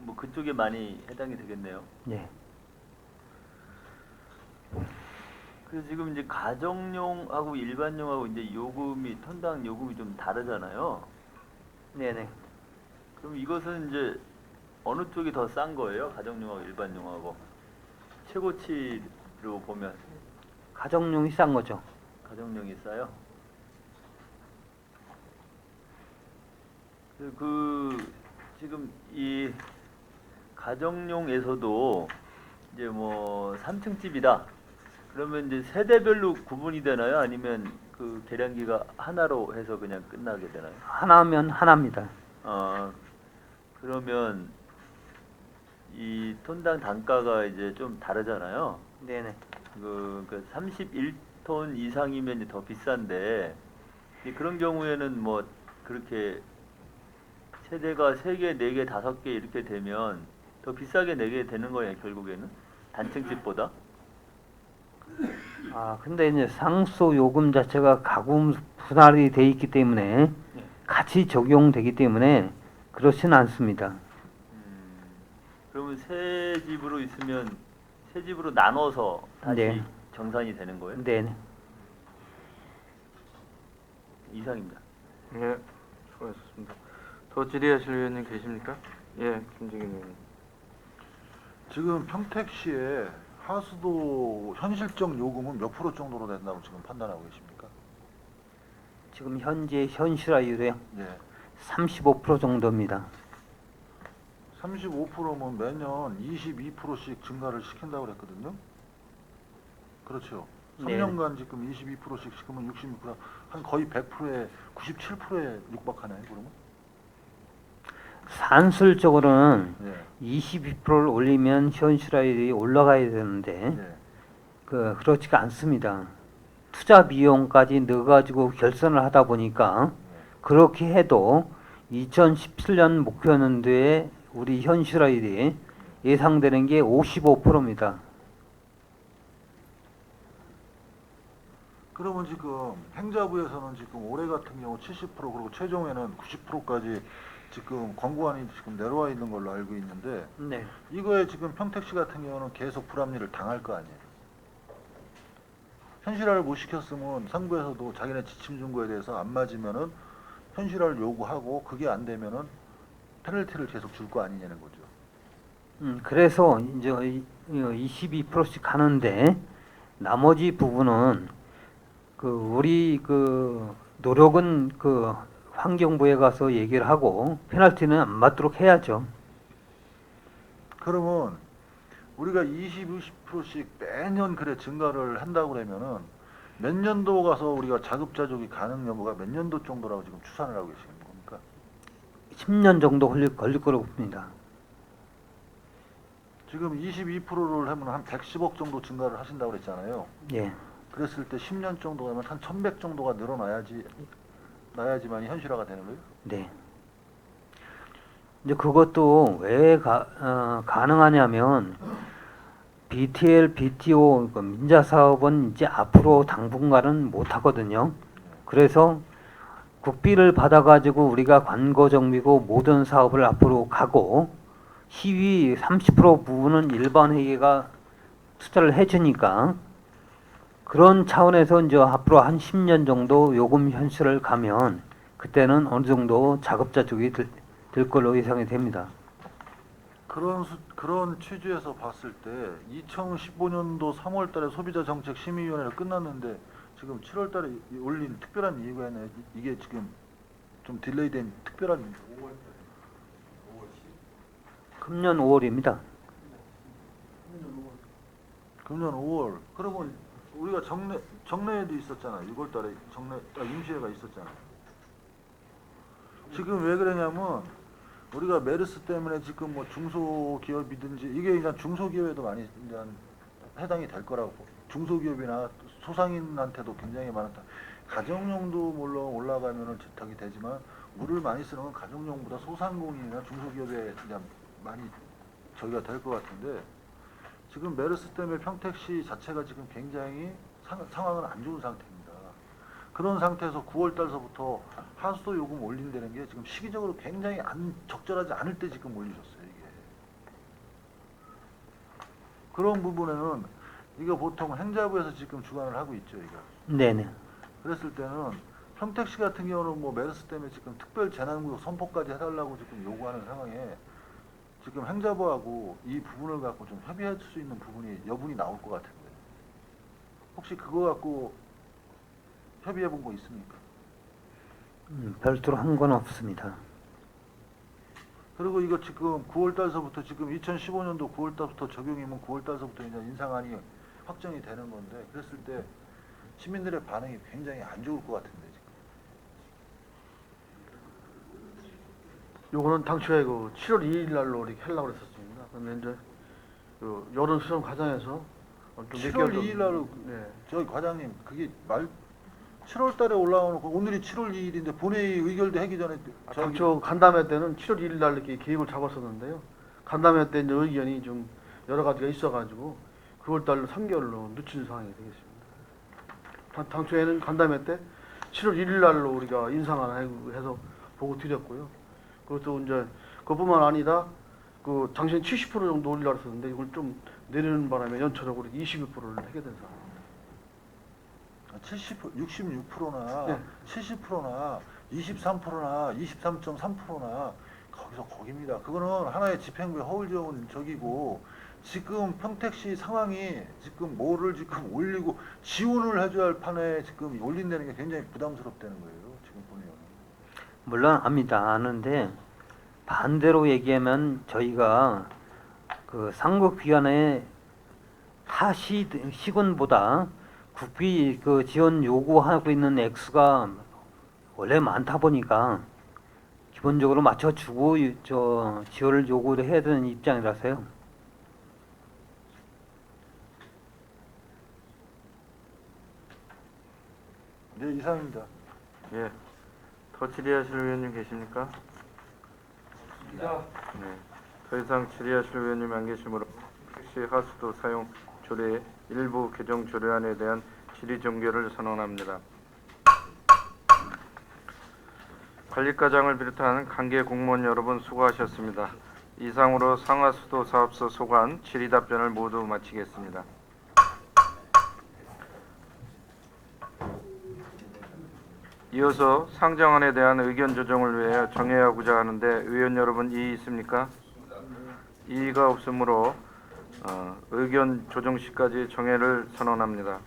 뭐 그쪽에 많이 해당이 되겠네요. 네. 그래서 지금 이제 가정용하고 일반용하고 이제 요금이 톤당 요금이 좀 다르잖아요. 네네. 그럼 이것은 이제 어느 쪽이 더 싼 거예요? 가정용하고 일반용하고 최고치로 보면 가정용이 싼 거죠. 가정용이 싸요. 그 지금 이 가정용에서도 이제 뭐 3층 집이다. 그러면 이제 세대별로 구분이 되나요? 아니면 그 계량기가 하나로 해서 그냥 끝나게 되나요? 하나면 하나입니다. 그러면 이 톤당 단가가 이제 좀 다르잖아요. 네네. 그 31톤 이상이면 이제 더 비싼데 그런 경우에는 뭐 그렇게 세대가 3개, 4개, 5개 이렇게 되면 더 비싸게 내게 되는 거예요, 결국에는 단층집보다. 근데 이제 상수 요금 자체가 가구 분할이 돼 있기 때문에 같이 적용되기 때문에 그렇진 않습니다. 그러면 새 집으로 있으면 새 집으로 나눠서 다시 네. 정산이 되는 거예요? 네네. 이상입니다. 예, 수고하셨습니다. 더 질의하실 의원님 계십니까? 예, 김정인 의원님. 지금 평택시에 하수도 현실적 요금은 몇 프로 정도로 된다고 지금 판단하고 계십니까? 지금 현재 현실화율이요. 예. 35% 정도입니다. 35%면 매년 22%씩 증가를 시킨다고 그랬거든요. 그렇죠. 네. 3년간 지금 22%씩 시키면 66%, 한 거의 100%에 97%에 육박하나요, 그러면? 산술적으로는 예. 22%를 올리면 현실화율이 올라가야 되는데 예. 그렇지가 않습니다. 투자 비용까지 넣어가지고 결선을 하다 보니까 그렇게 해도 2017년 목표연도에 우리 현실화율이 예상되는 게 55%입니다. 그러면 지금 행자부에서는 지금 올해 같은 경우 70% 그리고 최종에는 90%까지 지금 권고안이 지금 내려와 있는 걸로 알고 있는데 네. 이거에 지금 평택시 같은 경우는 계속 불합리를 당할 거 아니에요. 현실화를 못 시켰으면 상부에서도 자기네 지침 준거에 대해서 안 맞으면은 현실화를 요구하고 그게 안 되면은 페널티를 계속 줄 거 아니냐는 거죠. 그래서 이제 22%씩 하는데 나머지 부분은 우리 노력은 환경부에 가서 얘기를 하고 페널티는 안 받도록 해야죠. 그러면 우리가 20%씩 매년 그래 증가를 한다고 그러면은 몇 년도 가서 우리가 자급자족이 가능 여부가 몇 년도 정도라고 지금 추산을 하고 계시는 겁니까? 10년 정도 걸릴 거라고 봅니다. 지금 22%를 하면 한 110억 정도 증가를 하신다고 그랬잖아요. 예. 그랬을 때 10년 정도 가면 한 1100 정도가 나야지만이 현실화가 되는 거예요? 네. 이제 그것도 왜 가능하냐면 BTL, BTO 민자 사업은 이제 앞으로 당분간은 못 하거든요. 그래서 국비를 받아가지고 우리가 관거 정비고 모든 사업을 앞으로 가고 시위 30% 부분은 일반 회계가 투자를 해주니까 그런 차원에서 이제 앞으로 한 10년 정도 요금 현실을 가면 그때는 어느 정도 자급자족이 될 걸로 예상이 됩니다. 그런 취지에서 봤을 때 2015년도 3월달에 소비자정책 심의위원회가 끝났는데 지금 7월달에 올린 특별한 이유가 있나요? 이게 지금 좀 딜레이된 특별한 이유. 금년 5월입니다. 금년 5월. 그러면 우리가 정례회도 있었잖아. 6월달에 임시회가 있었잖아. 지금 왜 그러냐면 우리가 메르스 때문에 지금 뭐 중소기업이든지 이게 그냥 중소기업에도 많이 이제 해당이 될 거라고. 중소기업이나 소상인한테도 굉장히 많다. 가정용도 물론 올라가면은 재탁이 되지만 물을 많이 쓰는 건 가정용보다 소상공인이나 중소기업에 그냥 많이 저기가 될 것 같은데 지금 메르스 때문에 평택시 자체가 지금 굉장히 상황은 안 좋은 상태입니다. 그런 상태에서 9월 달서부터 하수도 요금 올린다는 게 지금 시기적으로 굉장히 적절하지 않을 때 지금 올리셨어요, 이게. 그런 부분에는 이거 보통 행자부에서 지금 주관을 하고 있죠, 이거. 네네. 그랬을 때는 평택시 같은 경우는 뭐 메르스 때문에 지금 특별 재난구역 선포까지 해달라고 지금 요구하는 상황에 지금 행자부하고 이 부분을 갖고 좀 협의할 수 있는 여분이 나올 것 같은데 혹시 그거 갖고 협의해 본 거 있습니까? 별도로 한 건 없습니다. 그리고 이거 지금 9월 달서부터 지금 2015년도 9월 달부터 적용이면 9월 달서부터 이제 인상안이 확정이 되는 건데 그랬을 때 시민들의 반응이 굉장히 안 좋을 것 같은데 지금. 요거는 당초에 그 7월 2일 날로 이렇게 하려고 그랬었습니다. 근데 이제 그 여론 수정 과정에서 좀 7월 2일 날 네. 저희 과장님 그게 7월 달에 올라오는 거 오늘이 7월 2일인데 본회의 의결도 하기 전에 당초 간담회 때는 7월 1일 날 이렇게 계획을 잡았었는데요. 간담회 때 이제 의견이 좀 여러 가지가 있어가지고 9월 달로 3개월로 늦춘 상황이 되겠습니다. 당초에는 간담회 때 7월 1일 날로 우리가 인상안 해서 보고 드렸고요. 그것도 이제 그뿐만 아니라 그 당시엔 70% 정도 올리려고 했었는데 이걸 좀 내리는 바람에 연초적으로 21%를 하게 된 상황입니다. 66%나 네. 70%나 23%나 23.3%나 거기입니다. 그거는 하나의 집행부의 허울지역은 저기고 지금 평택시 상황이 지금 뭐를 지금 올리고 지원을 해줘야 할 판에 지금 올린다는 게 굉장히 부담스럽다는 거예요. 지금 보면. 물론 압니다. 아는데 반대로 얘기하면 저희가 그 상급기관의 시군보다 국비 그 지원 요구하고 있는 액수가 원래 많다 보니까 기본적으로 맞춰주고 지원을 요구를 해야 되는 입장이라서요. 네, 이상입니다. 예. 더 질의하실 의원님 계십니까? 네. 더 이상 질의하실 의원님 안 계시므로 택시 하수도 사용 조례 일부 개정 조례안에 대한 질의 종결을 선언합니다. 관리과장을 비롯한 관계 공무원 여러분 수고하셨습니다. 이상으로 상하수도 사업소 소관 질의 답변을 모두 마치겠습니다. 이어서 상정안에 대한 의견 조정을 위해 정회하고자 하는데 의원 여러분 이의 있습니까? 이의가 없으므로 의견 조정 시까지 정회를 선언합니다.